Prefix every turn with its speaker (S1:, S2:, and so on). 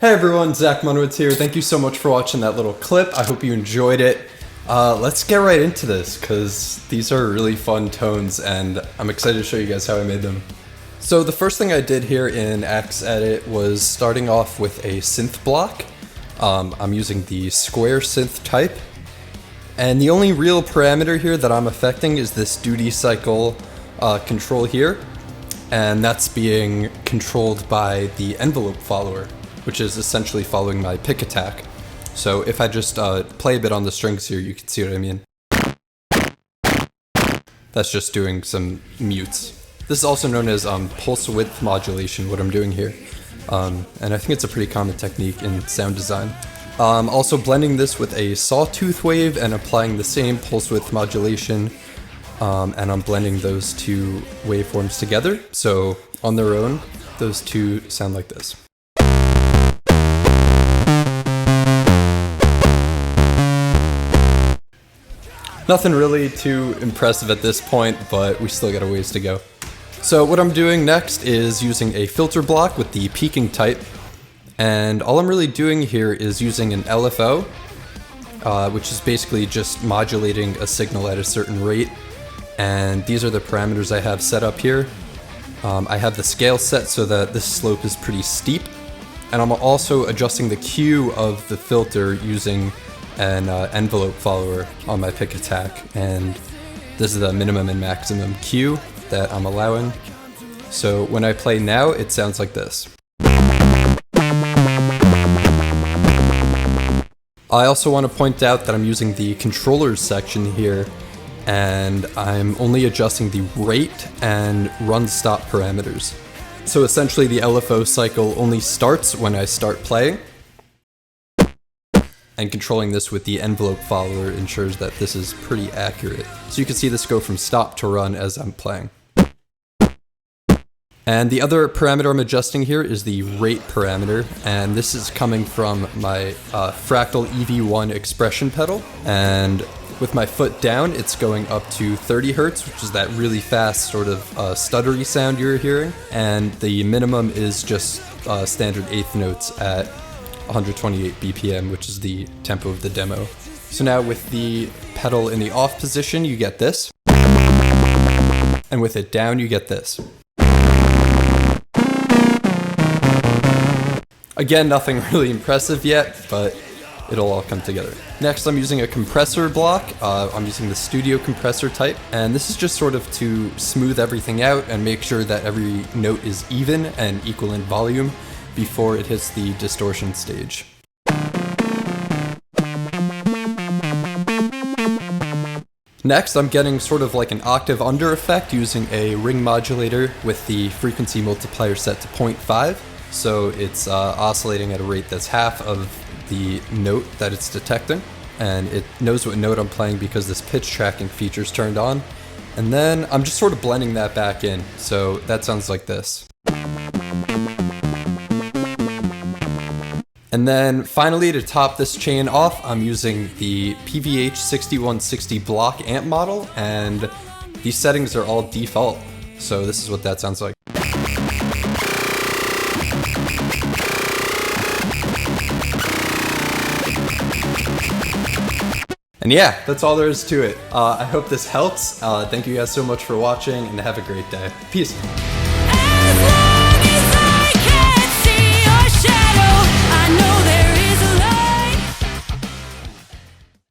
S1: Hey everyone, Zach Munwitz here. Thank you so much for watching that little clip. I hope you enjoyed it. Let's get right into this because these are really fun tones and I'm excited to show you guys how I made them. So the first thing I did here in Edit was starting off with a synth block. I'm using the square synth type. And the only real parameter here that I'm affecting is this duty cycle control here. And that's being controlled by the envelope follower, which is essentially following my pick attack. So if I just play a bit on the strings here, you can see what I mean. That's just doing some mutes. This is also known as pulse width modulation, what I'm doing here. And I think it's a pretty common technique in sound design. Also blending this with a sawtooth wave and applying the same pulse width modulation. And I'm blending those two waveforms together. So on their own, those two sound like this. Nothing really too impressive at this point, but we still got a ways to go. So what I'm doing next is using a filter block with the peaking type. And all I'm really doing here is using an LFO, which is basically just modulating a signal at a certain rate. And these are the parameters I have set up here. I have the scale set so that this slope is pretty steep. And I'm also adjusting the Q of the filter using an envelope follower on my pick attack, and this is the minimum and maximum Q that I'm allowing. So when I play now, it sounds like this. I also want to point out that I'm using the controllers section here, and I'm only adjusting the rate and run stop parameters. So essentially the LFO cycle only starts when I start playing. And controlling this with the envelope follower ensures that this is pretty accurate. So you can see this go from stop to run as I'm playing. And the other parameter I'm adjusting here is the rate parameter, and this is coming from my Fractal EV1 expression pedal. And with my foot down, it's going up to 30 Hertz, which is that really fast sort of stuttery sound you're hearing. And the minimum is just standard eighth notes at 128 BPM, which is the tempo of the demo. So now with the pedal in the off position, you get this. And with it down, you get this. Again, nothing really impressive yet, but it'll all come together. Next, I'm using a compressor block. I'm using the studio compressor type, and this is just sort of to smooth everything out and make sure that every note is even and equal in volume before it hits the distortion stage. Next, I'm getting sort of like an octave under effect using a ring modulator with the frequency multiplier set to 0.5. So it's oscillating at a rate that's half of the note that it's detecting. And it knows what note I'm playing because this pitch tracking feature is turned on. And then I'm just sort of blending that back in. So that sounds like this. And then finally, to top this chain off, I'm using the PVH 6160 block amp model, and these settings are all default. So this is what that sounds like. And yeah, that's all there is to it. I hope this helps. Thank you guys so much for watching, and have a great day. Peace.